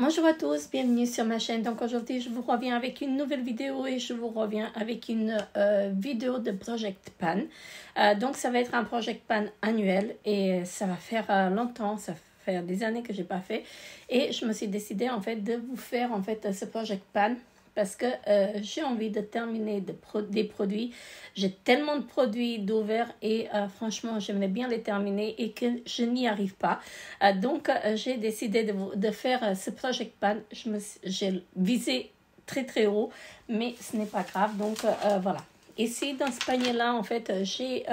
Bonjour à tous, bienvenue sur ma chaîne. Donc aujourd'hui je vous reviens avec une nouvelle vidéo et je vous reviens avec une vidéo de Project Pan. Donc ça va être un Project Pan annuel et ça va faire longtemps, ça va faire des années que j'ai pas fait. Et je me suis décidée en fait de vous faire en fait ce Project Pan parce que j'ai envie de terminer des produits. J'ai tellement de produits d'ouvert et franchement, j'aimerais bien les terminer et que je n'y arrive pas. Donc, j'ai décidé de faire ce Project Pan. J'ai visé très très haut, mais ce n'est pas grave. Donc, voilà. Ici, dans ce panier-là, en fait, j'ai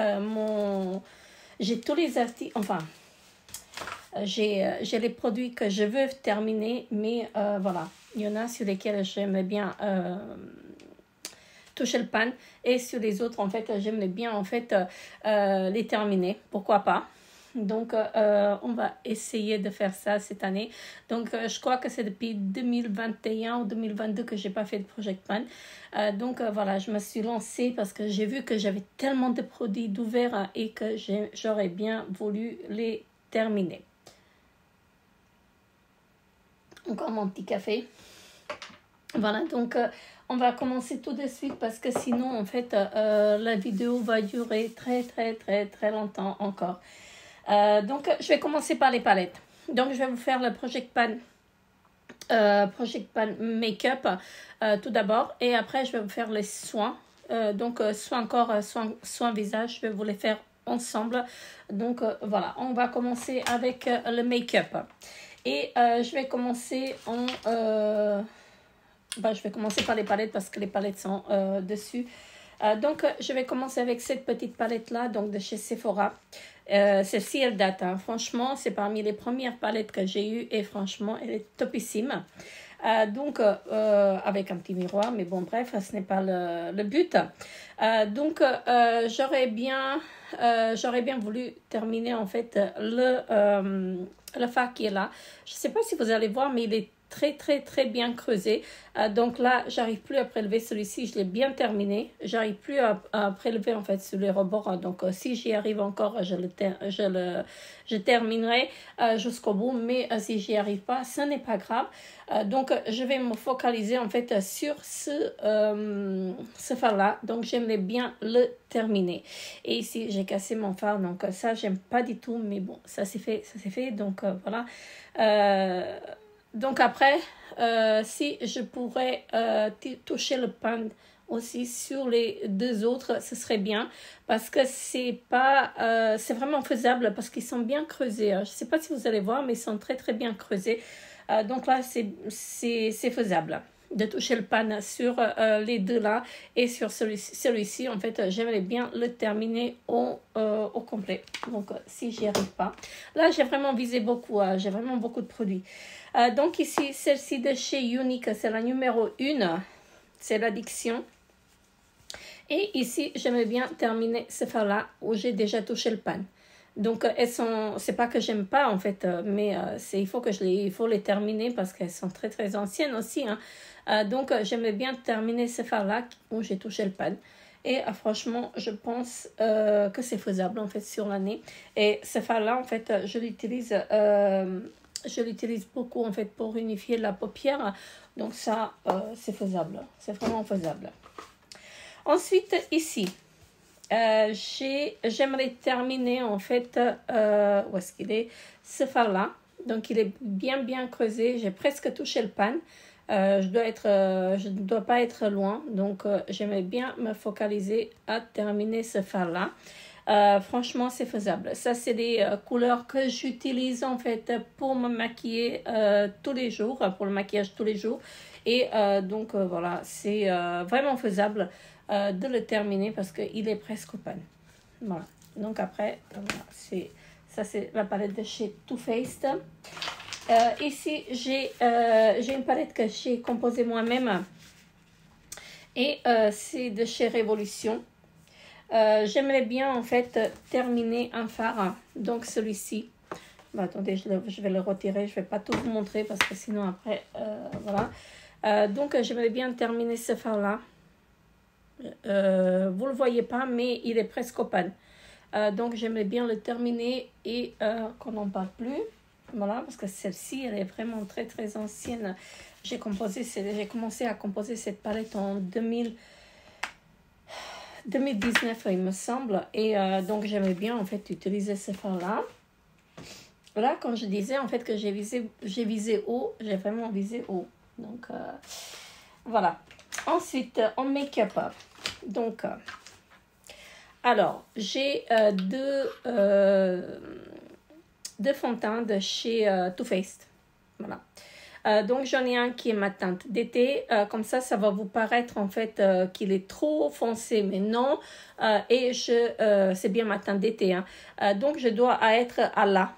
tous les articles, enfin, j'ai les produits que je veux terminer, mais voilà. Il y en a sur lesquels j'aimerais bien toucher le pan et sur les autres, en fait, j'aimerais bien en fait les terminer. Pourquoi pas? Donc, on va essayer de faire ça cette année. Donc, je crois que c'est depuis 2021 ou 2022 que j'ai pas fait de Project Pan. Donc, voilà, je me suis lancée parce que j'ai vu que j'avais tellement de produits d'ouvert et que j'aurais bien voulu les terminer. Encore mon petit café. Voilà, donc on va commencer tout de suite parce que sinon, en fait, la vidéo va durer très longtemps encore. Donc, je vais commencer par les palettes. Donc, je vais vous faire le Project Pan Make-up tout d'abord. Et après, je vais vous faire les soins. Donc, soins visage, je vais vous les faire ensemble. Donc, voilà, on va commencer avec le make-up. Et je vais commencer je vais commencer par les palettes parce que les palettes sont dessus. Donc, je vais commencer avec cette petite palette-là, donc de chez Sephora. Celle-ci, elle date. Hein. Franchement, c'est parmi les premières palettes que j'ai eues et franchement, elle est topissime. Donc, avec un petit miroir, mais bon, bref, ce n'est pas le but. Donc, j'aurais bien voulu terminer en fait le fard qui est là. Je ne sais pas si vous allez voir, mais il est très bien creusé. Donc là, j'arrive plus à prélever celui-ci. Je l'ai bien terminé. J'arrive plus à prélever en fait sur les rebords. Donc si j'y arrive encore, je terminerai jusqu'au bout. Mais si j'y arrive pas, ce n'est pas grave. Donc je vais me focaliser en fait sur ce fard-là. Donc j'aimerais bien le terminer. Et ici, j'ai cassé mon fard. Donc ça, j'aime pas du tout. Mais bon, ça c'est fait. Donc voilà. Donc après, si je pourrais toucher le pan aussi sur les deux autres, ce serait bien parce que c'est vraiment faisable parce qu'ils sont bien creusés. Je ne sais pas si vous allez voir, mais ils sont très bien creusés. Donc là, c'est faisable de toucher le pan sur les deux là et sur celui-ci. En fait, j'aimerais bien le terminer au complet. Donc, si j'y arrive pas. Là, j'ai vraiment visé beaucoup. J'ai vraiment beaucoup de produits. Donc ici, celle-ci de chez Unique, c'est la numéro 1. C'est l'addiction. Et ici, j'aimerais bien terminer ce fard-là où j'ai déjà touché le pan. Donc, c'est pas que j'aime pas en fait, mais il faut les terminer parce qu'elles sont très anciennes aussi. Hein. Donc, j'aimerais bien terminer ce fard-là où j'ai touché le pan. Et franchement, je pense que c'est faisable en fait sur l'année. Et ce fard-là, en fait, je l'utilise beaucoup en fait pour unifier la paupière. Donc ça, c'est faisable. C'est vraiment faisable. Ensuite, ici, j'aimerais terminer en fait, où est-ce qu'il est? Ce fard-là. Donc, il est bien creusé. J'ai presque touché le pan. Je ne dois pas être loin. Donc, j'aimerais bien me focaliser à terminer ce fard-là. Franchement, c'est faisable. Ça, c'est des couleurs que j'utilise en fait pour me maquiller tous les jours, pour le maquillage tous les jours. Et donc, voilà, c'est vraiment faisable de le terminer parce qu'il est presque au pan. Voilà. Donc après, voilà, ça c'est la palette de chez Too Faced. Ici, j'ai une palette que j'ai composée moi-même. Et c'est de chez Révolution. J'aimerais bien en fait terminer un fard, donc celui-ci. Bon, attendez, je vais le retirer, je vais pas tout vous montrer parce que sinon après, voilà. Donc j'aimerais bien terminer ce fard là. Vous le voyez pas, mais il est presque au pan. Donc j'aimerais bien le terminer et qu'on n'en parle plus. Voilà, parce que celle-ci, elle est vraiment très, très ancienne. J'ai commencé à composer cette palette en 2019, il me semble. Et donc, j'aimais bien, en fait, utiliser ce fard-là. Voilà, quand je disais, en fait, que j'ai visé haut, j'ai vraiment visé haut. Donc, voilà. Ensuite, en make-up. Donc, alors, j'ai deux fonds de teint de chez Too Faced. Voilà. Donc, j'en ai un qui est ma teinte d'été. Comme ça va vous paraître en fait qu'il est trop foncé, mais non. Et c'est bien ma teinte d'été. Hein. Donc, je dois être à là.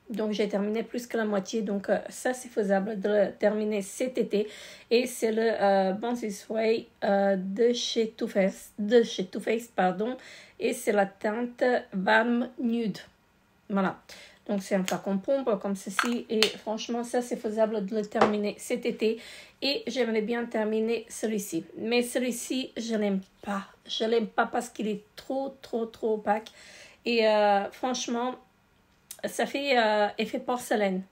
Donc, j'ai terminé plus que la moitié. Donc, ça, c'est faisable de le terminer cet été. Et c'est le Born This Way de chez Too Faced, pardon. Et c'est la teinte Warm Nude. Voilà. Donc, c'est un flacon pompe comme ceci. Et franchement, ça, c'est faisable de le terminer cet été. Et j'aimerais bien terminer celui-ci. Mais celui-ci, je l'aime pas. Je l'aime pas parce qu'il est trop opaque. Et franchement, ça fait effet porcelaine.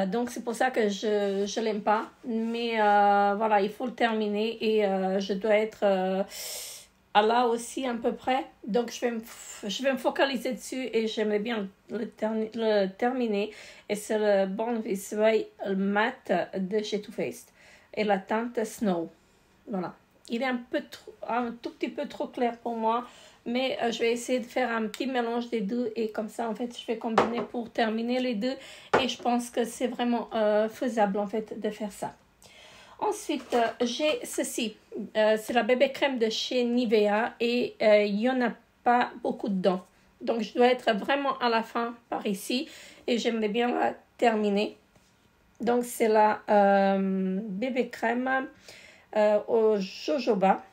Donc, c'est pour ça que je l'aime pas. Mais voilà, il faut le terminer. Et je dois être à là aussi à peu près. Donc, je vais me focaliser dessus. Et j'aimerais bien le terminer. Et c'est le Born This Way Matte de chez Too Faced. Et la teinte Snow. Voilà. Il est un tout petit peu trop clair pour moi. Mais je vais essayer de faire un petit mélange des deux. Et comme ça, en fait, je vais combiner pour terminer les deux. Et je pense que c'est vraiment faisable, en fait, de faire ça. Ensuite, j'ai ceci. C'est la bébé crème de chez Nivea. Et il n'y en a pas beaucoup dedans. Donc, je dois être vraiment à la fin par ici. Et j'aimerais bien la terminer. Donc, c'est la bébé crème au jojoba.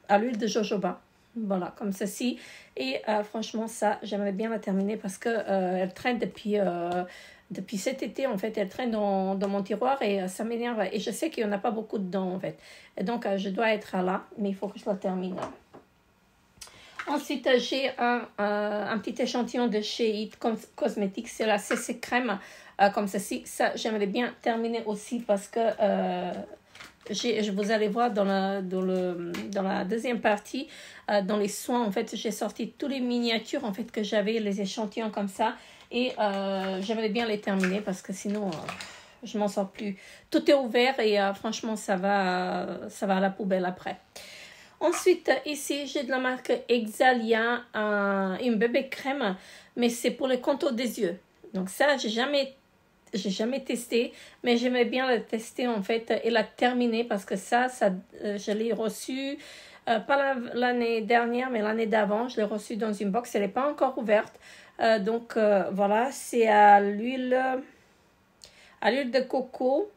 À l'huile de jojoba. Voilà, comme ceci. Et franchement, ça, j'aimerais bien la terminer parce que elle traîne depuis cet été, en fait. Elle traîne dans mon tiroir et ça m'énerve. Et je sais qu'il n'y en a pas beaucoup dedans, en fait. Et donc, je dois être là, mais il faut que je la termine. Ensuite, j'ai un petit échantillon de chez It Cosmetics. C'est la CC Crème, comme ceci. Ça, j'aimerais bien terminer aussi parce que... vous allez voir dans la deuxième partie, dans les soins, en fait, j'ai sorti tous les miniatures, en fait, que j'avais, les échantillons comme ça. Et j'aimerais bien les terminer parce que sinon, je m'en sors plus. Tout est ouvert et franchement, ça va à la poubelle après. Ensuite, ici, j'ai de la marque Exalia, une bébé crème, mais c'est pour le contour des yeux. Donc ça, j'ai jamais testé, mais j'aimerais bien le tester en fait et la terminer parce que ça je l'ai reçu pas l'année dernière mais l'année d'avant. Je l'ai reçu dans une box, elle n'est pas encore ouverte. Donc voilà, c'est à l'huile de coco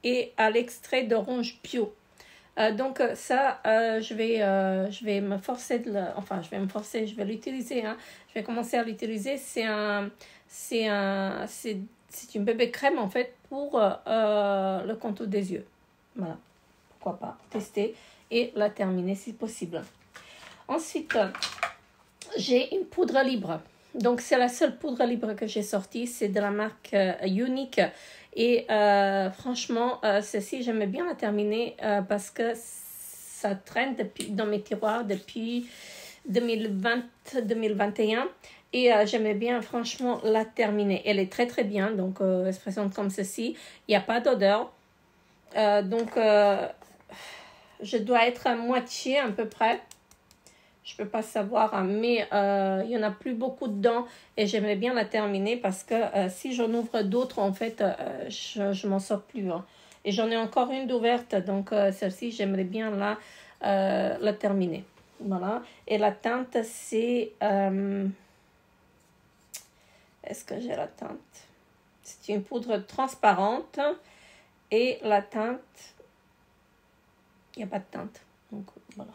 et à l'extrait d'orange bio. Donc ça, je vais me forcer je vais l'utiliser. Hein. Je vais commencer à l'utiliser. C'est une bébé crème en fait pour le contour des yeux. Voilà, pourquoi pas tester et la terminer si possible. Ensuite, j'ai une poudre libre. Donc, c'est la seule poudre libre que j'ai sortie. C'est de la marque Unique. Et franchement, celle-ci, j'aimais bien la terminer parce que ça traîne dans mes tiroirs depuis 2020-2021. Et j'aimais bien franchement la terminer. Elle est très très bien. Donc, elle se présente comme ceci. Il n'y a pas d'odeur. Donc, je dois être à moitié à peu près. Je peux pas savoir, hein, mais il y en a plus beaucoup dedans et j'aimerais bien la terminer parce que si j'en ouvre d'autres, en fait, je m'en sors plus. Hein. Et j'en ai encore une d'ouverte, donc celle-ci, j'aimerais bien la terminer. Voilà. Et la teinte, c'est... est-ce que j'ai la teinte? C'est une poudre transparente et la teinte... Il n'y a pas de teinte. Donc, voilà.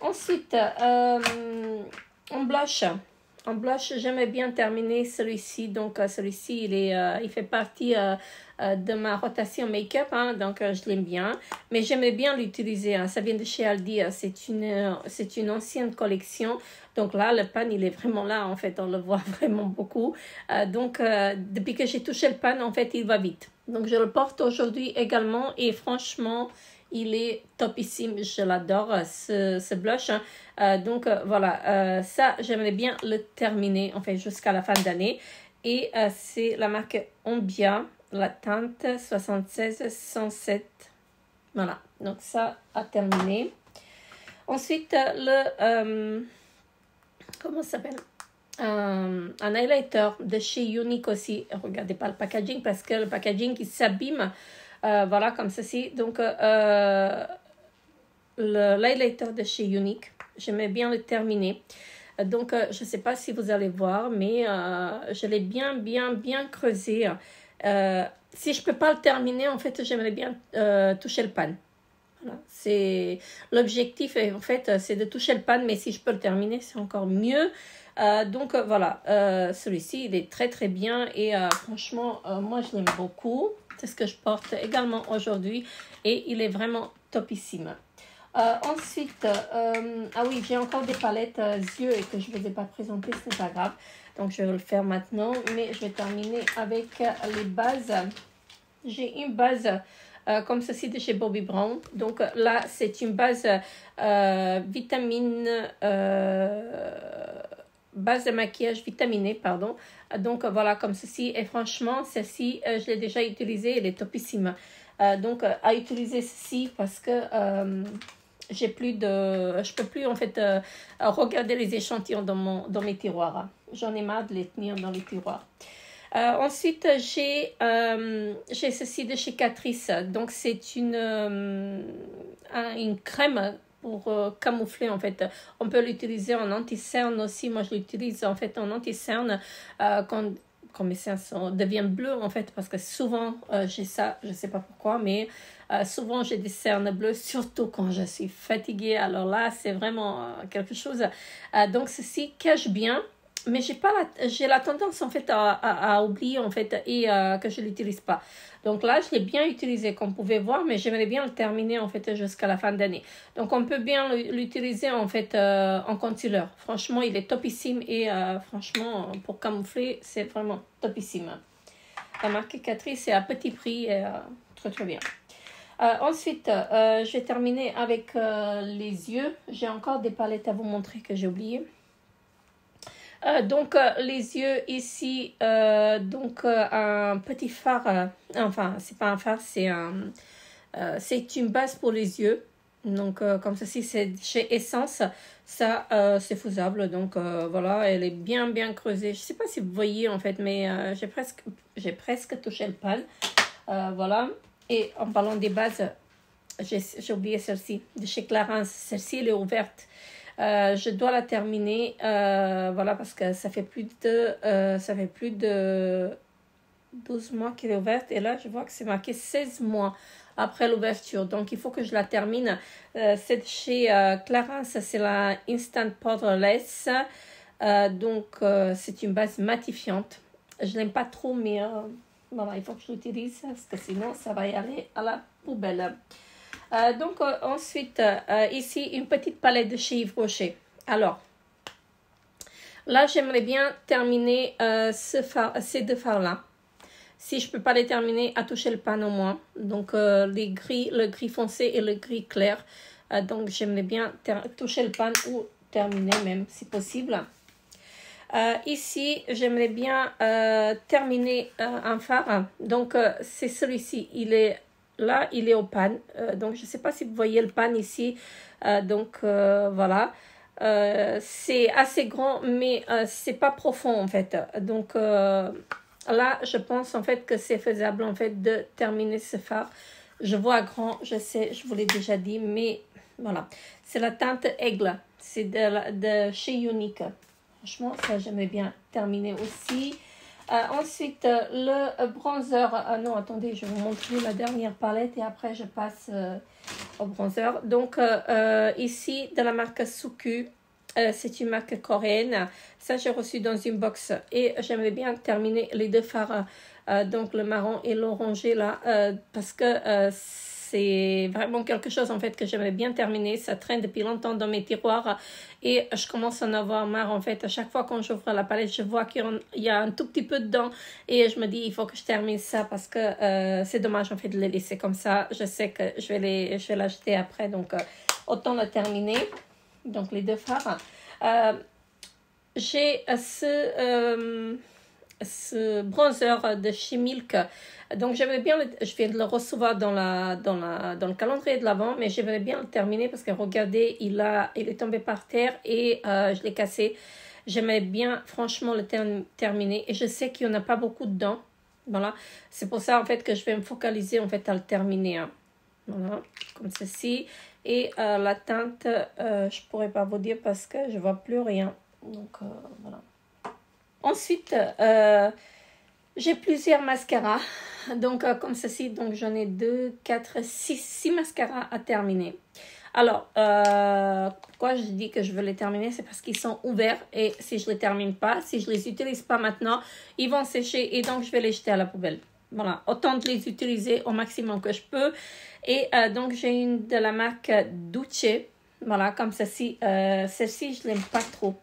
Ensuite, en blush. En blush, j'aimais bien terminer celui-ci. Donc, celui-ci, il fait partie de ma rotation make-up. Hein, donc, je l'aime bien. Mais j'aimais bien l'utiliser. Hein, ça vient de chez Aldi. C'est une ancienne collection. Donc là, le pan, il est vraiment là, en fait, on le voit vraiment beaucoup. Donc, depuis que j'ai touché le pan, en fait, il va vite. Donc, je le porte aujourd'hui également et franchement, il est topissime. Je l'adore, ce blush. Donc, voilà, ça, j'aimerais bien le terminer, en fait, jusqu'à la fin d'année. Et c'est la marque Ombia, la teinte 76-107. Voilà, donc ça a terminé. Ensuite, comment ça s'appelle? Un highlighter de chez Unique aussi. Regardez pas le packaging parce que le packaging il s'abîme. Voilà, comme ceci. Donc, l'highlighter de chez Unique, j'aimais bien le terminer. Donc, je ne sais pas si vous allez voir, mais je l'ai bien creusé. Si je ne peux pas le terminer, en fait, j'aimerais bien toucher le pan. Voilà. L'objectif, en fait, c'est de toucher le pan, mais si je peux le terminer, c'est encore mieux. Donc, voilà, celui-ci, il est très bien et franchement, moi, je l'aime beaucoup. C'est ce que je porte également aujourd'hui et il est vraiment topissime. Ensuite, ah oui, j'ai encore des palettes yeux et que je ne vous ai pas présentées, ce n'est pas grave. Donc, je vais le faire maintenant, mais je vais terminer avec les bases. J'ai une base comme ceci de chez Bobbi Brown. Donc, là, c'est une base vitamine, base de maquillage vitaminée, pardon. Donc, voilà, comme ceci. Et franchement, celle-ci, je l'ai déjà utilisée, elle est topissime. Donc, à utiliser ceci parce que... je peux plus en fait regarder les échantillons dans mes tiroirs. J'en ai marre de les tenir dans les tiroirs. Ensuite, j'ai ceci de chez Catrice. Donc, c'est une crème pour camoufler en fait. On peut l'utiliser en anti-cerne aussi. Moi, je l'utilise en fait en anti-cerne quand mes cernes deviennent bleus en fait, parce que souvent j'ai ça, je ne sais pas pourquoi, mais souvent j'ai des cernes bleues, surtout quand je suis fatiguée. Alors là, c'est vraiment quelque chose. Donc ceci cache bien, mais j'ai la tendance en fait à oublier en fait et que je l'utilise pas. Donc là, je l'ai bien utilisé comme vous pouvez voir, mais j'aimerais bien le terminer en fait jusqu'à la fin d'année. Donc on peut bien l'utiliser en fait en concealer. Franchement, il est topissime et franchement pour camoufler, c'est vraiment topissime. La marque Catrice, c'est à petit prix et très bien. Ensuite, je vais terminer avec les yeux. J'ai encore des palettes à vous montrer que j'ai oublié. Donc les yeux ici, un petit fard, enfin c'est pas un fard, c'est une base pour les yeux. Donc comme ceci, c'est chez Essence, ça c'est faisable. Donc voilà, elle est bien creusée. Je sais pas si vous voyez en fait, mais j'ai presque touché le pan. Voilà. Et en parlant des bases, j'ai oublié celle-ci de chez Clarins. Celle-ci elle est ouverte. Je dois la terminer, voilà, parce que ça fait plus de 12 mois qu'elle est ouverte. Et là, je vois que c'est marqué 16 mois après l'ouverture. Donc, il faut que je la termine. C'est de chez Clarins, c'est la Instant Powderless. Donc, c'est une base matifiante. Je l'aime pas trop, mais voilà, il faut que je l'utilise parce que sinon, ça va y aller à la poubelle. Donc ensuite, ici, une petite palette de chez Yves Rocher. Alors, là, j'aimerais bien terminer ces deux fards-là. Si je ne peux pas les terminer, à toucher le pan au moins. Donc, le gris foncé et le gris clair. Donc, j'aimerais bien toucher le pan ou terminer même, si possible. Ici, j'aimerais bien terminer un fard. Donc, c'est celui-ci. Là, il est au pan. Donc, je ne sais pas si vous voyez le pan ici. Donc, voilà. C'est assez grand, mais c'est pas profond, en fait. Donc, là, je pense, en fait, que c'est faisable, en fait, de terminer ce fard. Je vois grand, je sais, je vous l'ai déjà dit, mais voilà. C'est la teinte Aigle. C'est de chez Unique. Franchement, ça, j'aimerais bien terminer aussi. Ensuite, le bronzer. Non, attendez, je vais vous montrer la dernière palette et après, je passe au bronzer. Donc, ici, de la marque Suku. C'est une marque coréenne. Ça, j'ai reçu dans une box. Et j'aimerais bien terminer les deux fards. Donc, le marron et l'orangé, là. Parce que c'est vraiment quelque chose en fait que j'aimerais bien terminer. Ça traîne depuis longtemps dans mes tiroirs et je commence à en avoir marre en fait. À chaque fois quand j'ouvre la palette, je vois qu'il y a un tout petit peu dedans et je me dis il faut que je termine ça parce que c'est dommage en fait de les laisser comme ça. Je sais que je vais l'acheter après, donc autant le terminer. Donc les deux fards. J'ai ce bronzer de chez Milk. Donc j'aimerais bien, je viens de le recevoir dans le calendrier de l'Avent, mais j'aimerais bien le terminer parce que regardez, il est tombé par terre et je l'ai cassé. J'aimerais bien franchement le terminer et je sais qu'il n'y en a pas beaucoup dedans. Voilà, c'est pour ça en fait que je vais me focaliser en fait à le terminer. Hein. Voilà, comme ceci. Et la teinte, je pourrais pas vous dire parce que je vois plus rien. Donc voilà. Ensuite, j'ai plusieurs mascaras. Donc comme ceci, donc j'en ai 2, 4, 6 mascaras à terminer. Alors, pourquoi je dis que je veux les terminer, c'est parce qu'ils sont ouverts et si je les termine pas, si je les utilise pas maintenant, ils vont sécher et donc je vais les jeter à la poubelle. Voilà, autant de les utiliser au maximum que je peux. Et donc j'ai une de la marque Duce, voilà, comme ceci. Celle-ci, je l'aime pas trop.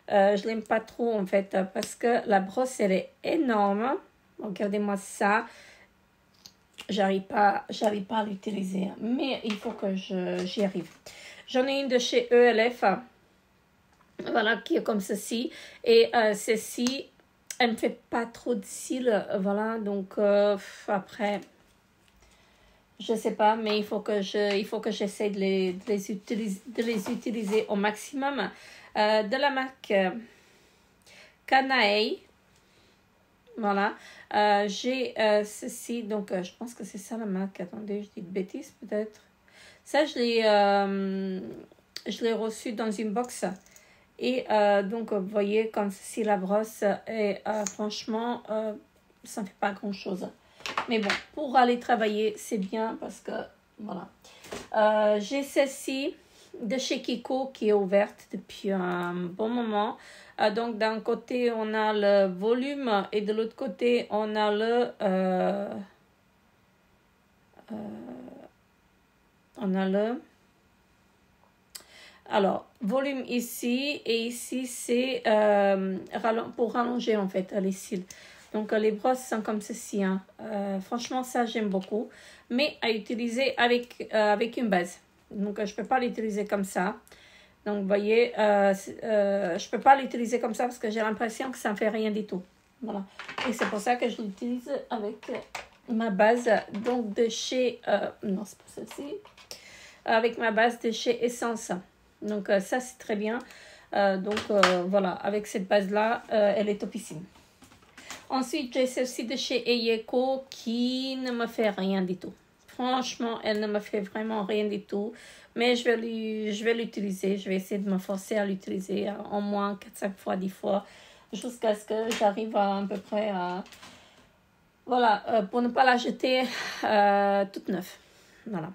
Je l'aime pas trop en fait parce que la brosse elle est énorme. Regardez-moi ça. J'arrive pas à l'utiliser, mais il faut que j'y arrive. J'en ai une de chez ELF, voilà, qui est comme ceci. Et celle-ci, elle me fait pas trop de cils, voilà. Donc après, je sais pas, mais il faut que j'essaie de les utiliser au maximum. De la marque Kanae. Voilà, j'ai ceci, donc je pense que c'est ça la marque. Attendez, je dis de bêtises peut-être. Ça, je l'ai reçu dans une box. Et donc, vous voyez, comme ceci, la brosse. Et franchement, ça ne fait pas grand-chose. Mais bon, pour aller travailler, c'est bien parce que, voilà. J'ai celle-ci de chez Kiko qui est ouverte depuis un bon moment. Donc d'un côté on a le volume et de l'autre côté on a alors volume ici et ici c'est pour rallonger en fait les cils. Donc les brosses sont comme ceci. Hein. Franchement ça j'aime beaucoup, mais à utiliser avec une base. Donc je peux pas l'utiliser comme ça. Donc, vous voyez, je peux pas l'utiliser comme ça parce que j'ai l'impression que ça ne fait rien du tout. Voilà. Et c'est pour ça que je l'utilise avec ma base, donc de chez... non, c'est pas celle-ci. Avec ma base de chez Essence. Donc, ça, c'est très bien. Donc, voilà, avec cette base-là, elle est topissime. Ensuite, j'ai celle-ci de chez Eyeko qui ne me fait rien du tout. Franchement, elle ne me fait vraiment rien du tout. Mais je vais l'utiliser. Je vais essayer de me forcer à l'utiliser au moins 4-5 fois, 10 fois. Jusqu'à ce que j'arrive à peu près à... Voilà, pour ne pas la jeter toute neuve. Voilà.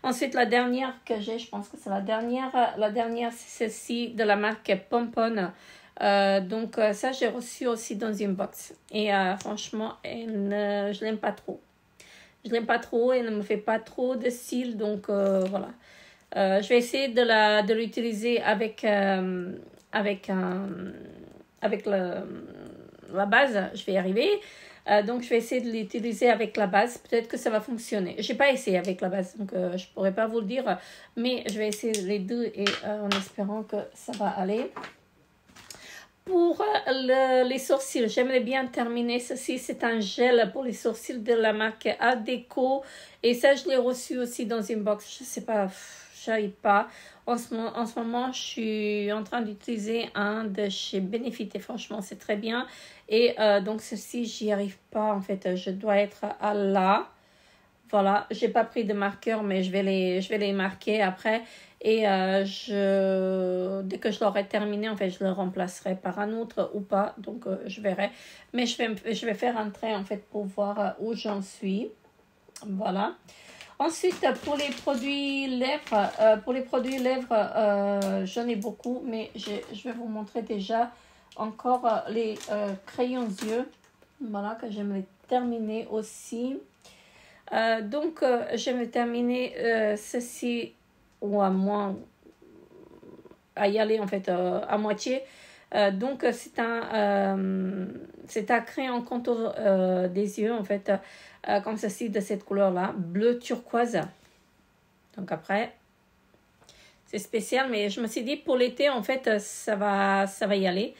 Ensuite, la dernière que j'ai, je pense que c'est la dernière. La dernière, c'est celle-ci de la marque Pompon. Donc, ça, j'ai reçu aussi dans une box. Et franchement, je l'aime pas trop. Je l'aime pas trop, elle ne me fait pas trop de cils, donc voilà. Je vais essayer de l'utiliser avec la base, je vais y arriver. Donc je vais essayer de l'utiliser avec la base, peut-être que ça va fonctionner. Je n'ai pas essayé avec la base, donc je ne pourrais pas vous le dire, mais je vais essayer les deux et en espérant que ça va aller. Pour les sourcils, j'aimerais bien terminer ceci. C'est un gel pour les sourcils de la marque Art Deco. Et ça, je l'ai reçu aussi dans une box. Je ne sais pas, j'arrive pas. En ce moment, je suis en train d'utiliser un de chez Benefit. Et franchement, c'est très bien. Et donc, ceci, j'y arrive pas. En fait, je dois être à là. Voilà, j'ai pas pris de marqueur, mais je vais les marquer après. Et dès que je l'aurai terminé, en fait, je le remplacerai par un autre ou pas. Donc, je verrai. Mais je vais faire un trait, en fait, pour voir où j'en suis. Voilà. Ensuite, pour les produits lèvres, j'en ai beaucoup. Mais je vais vous montrer déjà encore les crayons yeux. Voilà, que j'aimerais terminer aussi. Je vais terminer ceci ou à moins à y aller en fait à moitié. C'est un crayon contour des yeux en fait comme ceci de cette couleur là, bleu turquoise. Donc après c'est spécial, mais je me suis dit pour l'été en fait ça va y aller,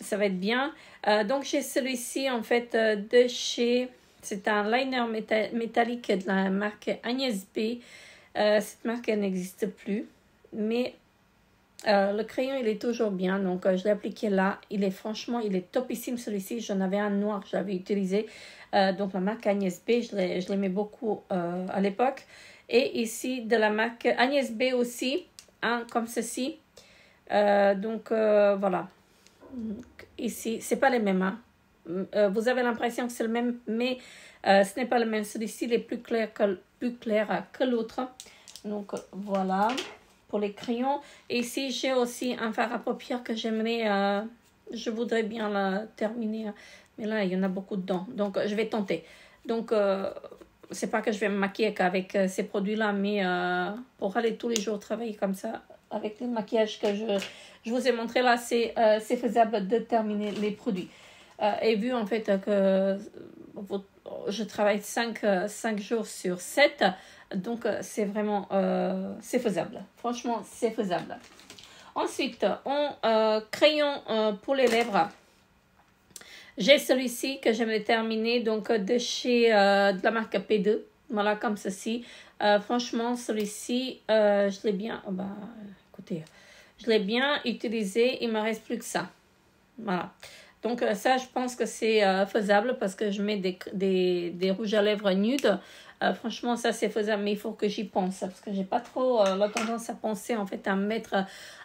ça va être bien. Donc j'ai celui-ci en fait de chez, c'est un liner métallique de la marque Agnès B. Cette marque elle n'existe plus, mais le crayon il est toujours bien, donc je l'ai appliqué là. Il est topissime celui-ci. J'en avais un noir que j'avais utilisé, donc la marque Agnès B, je l'aimais beaucoup à l'époque. Et ici de la marque Agnès B aussi, comme ceci. Voilà. Ici c'est pas les mêmes, hein. Vous avez l'impression que c'est le même, mais ce n'est pas le même. Celui-ci il est plus clair que l'autre. Donc voilà pour les crayons. Et ici j'ai aussi un fard à paupières que j'aimerais, je voudrais bien la terminer, mais là il y en a beaucoup dedans, donc je vais tenter. Donc c'est pas que je vais me maquiller qu'avec ces produits là, mais pour aller tous les jours travailler comme ça avec le maquillage que je vous ai montré là, c'est faisable de terminer les produits. Et vu en fait que je travaille 5 jours sur 7, donc c'est vraiment c'est faisable. Franchement, c'est faisable. Ensuite, crayon pour les lèvres. J'ai celui-ci que j'aimerais terminer, donc de chez de la marque P2. Voilà, comme ceci. Franchement, celui-ci, je l'ai bien... écoutez, je l'ai bien utilisé. Il ne me reste plus que ça. Voilà. Donc ça, je pense que c'est faisable parce que je mets des rouges à lèvres nudes. Franchement, ça c'est faisable, mais il faut que j'y pense parce que j'ai pas trop la tendance à penser en fait à mettre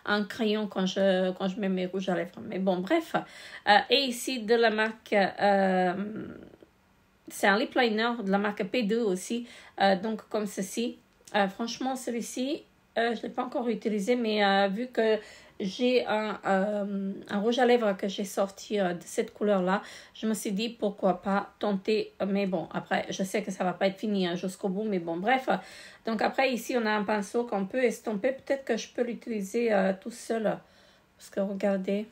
un crayon quand je mets mes rouges à lèvres. Mais bon, bref. Et ici de la marque, c'est un lip liner de la marque P2 aussi. Donc comme ceci. Franchement, celui-ci, je ne l'ai pas encore utilisé, mais vu que j'ai un rouge à lèvres que j'ai sorti de cette couleur-là, je me suis dit pourquoi pas tenter. Mais bon, après, je sais que ça va pas être fini jusqu'au bout, mais bon, bref. Donc après, ici, on a un pinceau qu'on peut estomper. Peut-être que je peux l'utiliser tout seul. Parce que regardez,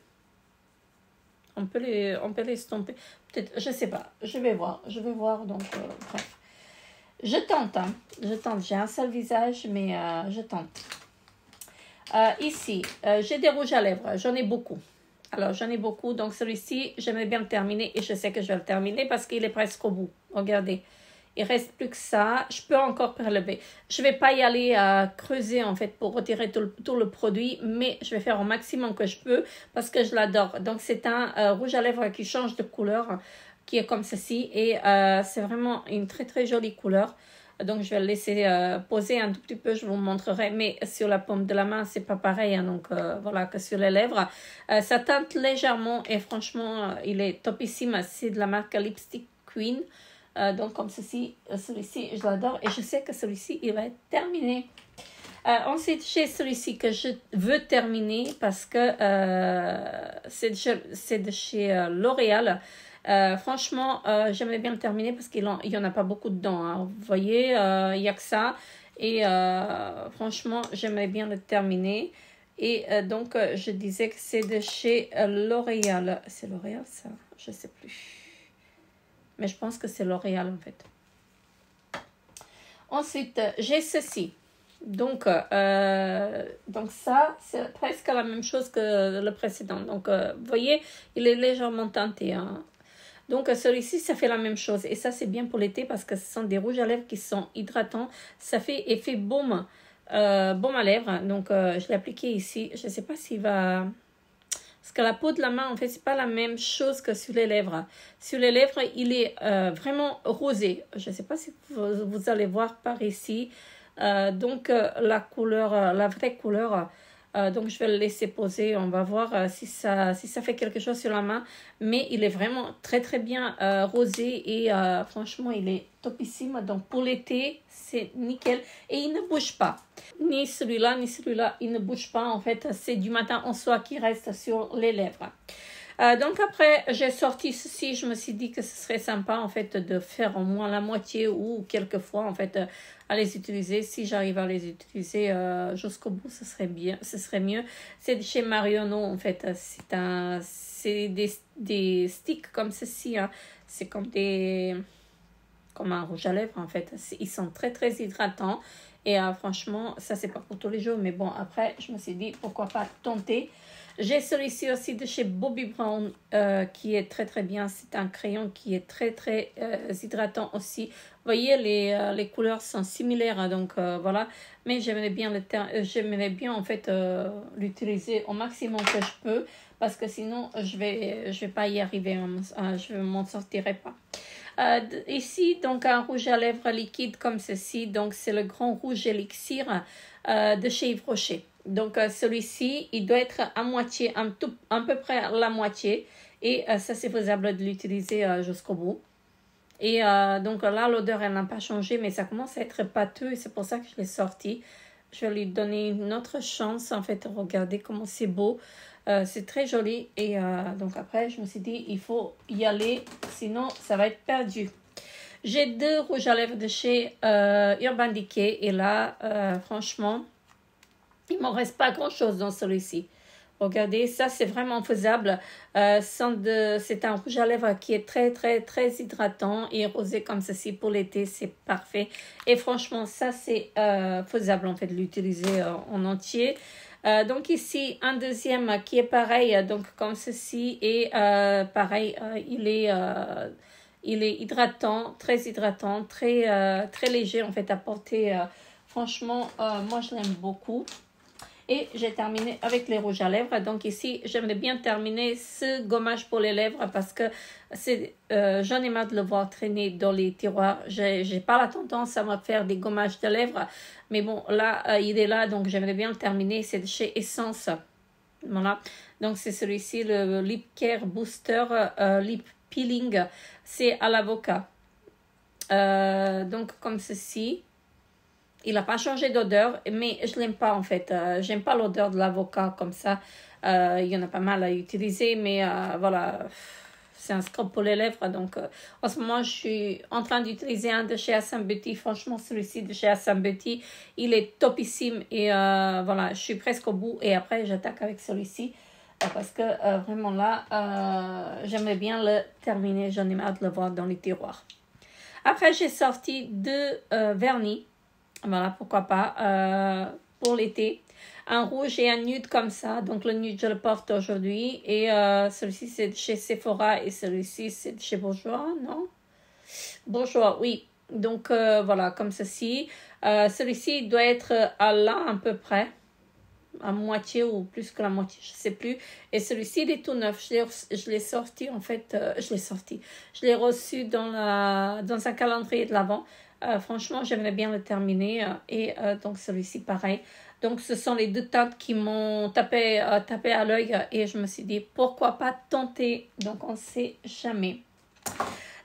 on peut l'estomper. Peut-être, je sais pas. Je vais voir. Donc, bref. Je tente. J'ai un seul visage, mais je tente. Ici, j'ai des rouges à lèvres. J'en ai beaucoup. Alors, j'en ai beaucoup. Donc, celui-ci, j'aimerais bien le terminer. Et je sais que je vais le terminer parce qu'il est presque au bout. Regardez. Il reste plus que ça. Je peux encore prélever. Je ne vais pas y aller creuser, en fait, pour retirer tout le produit. Mais je vais faire au maximum que je peux parce que je l'adore. Donc, c'est un rouge à lèvres qui change de couleur, qui est comme ceci. Et c'est vraiment une très, très jolie couleur. Donc, je vais le laisser poser un tout petit peu. Je vous montrerai. Mais sur la paume de la main, c'est pas pareil. Donc, voilà, que sur les lèvres. Ça teinte légèrement. Et franchement, il est topissime. C'est de la marque Lipstick Queen. Donc, comme ceci. Celui-ci, je l'adore. Et je sais que celui-ci, il va être terminé. Ensuite, j'ai celui-ci que je veux terminer parce que c'est de chez L'Oréal. Franchement, j'aimerais bien le terminer parce qu'il n'y en a pas beaucoup dedans. Hein. Vous voyez, il n'y a que ça. Et franchement, j'aimerais bien le terminer. Et donc, je disais que c'est de chez L'Oréal. C'est L'Oréal, ça? Je ne sais plus. Mais je pense que c'est L'Oréal, en fait. Ensuite, j'ai ceci. Donc ça, c'est presque la même chose que le précédent. Donc, vous voyez, il est légèrement teinté. Hein. Donc, celui-ci, ça fait la même chose. Et ça, c'est bien pour l'été parce que ce sont des rouges à lèvres qui sont hydratants. Ça fait effet baume à lèvres. Donc, je l'ai appliqué ici. Je ne sais pas s'il va... Parce que la peau de la main, en fait, c'est pas la même chose que sur les lèvres. Sur les lèvres, il est vraiment rosé. Je ne sais pas si vous allez voir par ici. La couleur, la vraie couleur, donc je vais le laisser poser. On va voir si ça fait quelque chose sur la main. Mais il est vraiment très très bien rosé et franchement, il est topissime. Donc pour l'été, c'est nickel. Et il ne bouge pas. Ni celui-là, il ne bouge pas. En fait, c'est du matin au soir qui reste sur les lèvres. Donc après, j'ai sorti ceci. Je me suis dit que ce serait sympa en fait de faire au moins la moitié ou quelquefois en fait à les utiliser. Si j'arrive à les utiliser jusqu'au bout, ce serait bien, ce serait mieux. C'est de chez Marionneau en fait. C'est des sticks comme ceci. Hein. C'est comme un rouge à lèvres en fait. Ils sont très très hydratants. Et franchement, ça c'est pas pour tous les jours. Mais bon, après, je me suis dit pourquoi pas tenter. J'ai celui-ci aussi de chez Bobbi Brown qui est très très bien. C'est un crayon qui est très très hydratant aussi. Vous voyez, les couleurs sont similaires. Hein, donc voilà. Mais j'aimerais bien en fait l'utiliser au maximum que je peux. Parce que sinon, je vais pas y arriver. Je ne m'en sortirai pas. Ici, donc un rouge à lèvres liquide comme ceci. Donc c'est le grand rouge élixir de chez Yves Rocher. Donc celui-ci, il doit être à moitié, à peu près à la moitié. Et ça, c'est faisable de l'utiliser jusqu'au bout. Et donc là, l'odeur, elle n'a pas changé, mais ça commence à être pâteux et c'est pour ça que je l'ai sorti. Je vais lui donner une autre chance. En fait, regardez comment c'est beau. C'est très joli. Et donc après, je me suis dit, il faut y aller, sinon ça va être perdu. J'ai 2 rouges à lèvres de chez Urban Decay. Et là, franchement, il ne m'en reste pas grand-chose dans celui-ci. Regardez, ça c'est vraiment faisable. C'est un rouge à lèvres qui est très très très hydratant et rosé comme ceci pour l'été, c'est parfait. Et franchement, ça c'est faisable en fait de l'utiliser en entier. Donc ici, un deuxième qui est pareil, donc comme ceci. Et pareil, il est hydratant, très très léger en fait à porter. Franchement, moi je l'aime beaucoup. Et j'ai terminé avec les rouges à lèvres. Donc ici, j'aimerais bien terminer ce gommage pour les lèvres parce que j'en ai marre de le voir traîner dans les tiroirs. J'ai pas la tendance à me faire des gommages de lèvres. Mais bon, là, il est là. Donc j'aimerais bien le terminer. C'est de chez Essence. Voilà. Donc c'est celui-ci, le Lip Care Booster Lip Peeling. C'est à l'avocat. Donc comme ceci. Il n'a pas changé d'odeur, mais je ne l'aime pas en fait. J'aime pas l'odeur de l'avocat comme ça. Il y en a pas mal à utiliser, mais voilà, c'est un scrub pour les lèvres. Donc en ce moment, je suis en train d'utiliser un de chez Assam Beauty. Franchement, celui-ci de chez Assam Beauty, il est topissime. Et voilà, je suis presque au bout. Et après, j'attaque avec celui-ci. Parce que vraiment là, j'aimerais bien le terminer. J'en ai marre de le voir dans les tiroirs. Après, j'ai sorti 2 vernis. Voilà, pourquoi pas, pour l'été. Un rouge et un nude comme ça. Donc, le nude, je le porte aujourd'hui. Et celui-ci, c'est de chez Sephora. Et celui-ci, c'est de chez Bourjois, non? Bourjois, oui. Donc, voilà, comme ceci. Celui-ci doit être à là, à peu près. À moitié ou plus que la moitié, je ne sais plus. Et celui-ci, il est tout neuf. Je l'ai sorti, en fait. Je l'ai reçu dans un calendrier de l'Avent. Franchement, j'aimerais bien le terminer. Et donc, celui-ci, pareil. Donc, ce sont les 2 teintes qui m'ont tapé à l'œil. Et je me suis dit, pourquoi pas tenter? Donc, on ne sait jamais.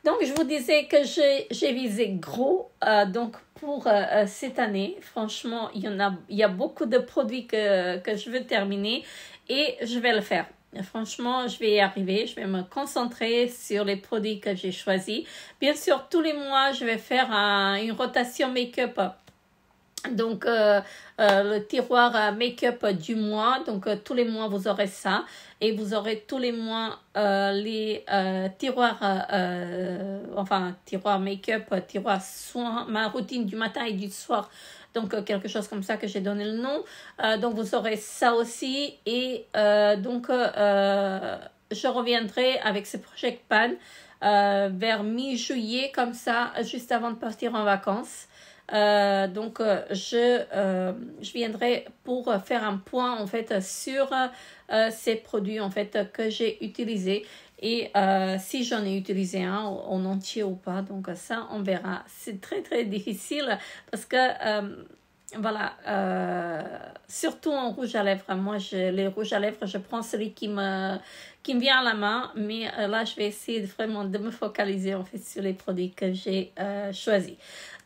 Donc, je vous disais que j'ai visé gros. Donc, pour cette année, franchement, il y a beaucoup de produits que je veux terminer. Et je vais le faire. Franchement, je vais y arriver. Je vais me concentrer sur les produits que j'ai choisis. Bien sûr, tous les mois, je vais faire une rotation make-up. Donc, le tiroir make-up du mois. Donc, tous les mois, vous aurez ça. Et vous aurez tous les mois les tiroirs, tiroir make-up, tiroir soin, ma routine du matin et du soir. Donc, quelque chose comme ça que j'ai donné le nom. Donc, vous aurez ça aussi. Et je reviendrai avec ce Project Pan vers mi-juillet, comme ça, juste avant de partir en vacances. Je viendrai pour faire un point en fait sur ces produits en fait que j'ai utilisés et si j'en ai utilisé un en entier ou pas. Donc ça on verra. C'est très très difficile parce que voilà, surtout en rouge à lèvres. Moi, les rouges à lèvres, je prends celui qui me vient à la main. Mais là, je vais essayer vraiment de me focaliser en fait sur les produits que j'ai choisis.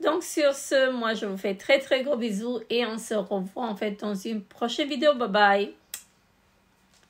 Donc, sur ce, moi, je vous fais très, très gros bisous. Et on se revoit en fait dans une prochaine vidéo. Bye bye!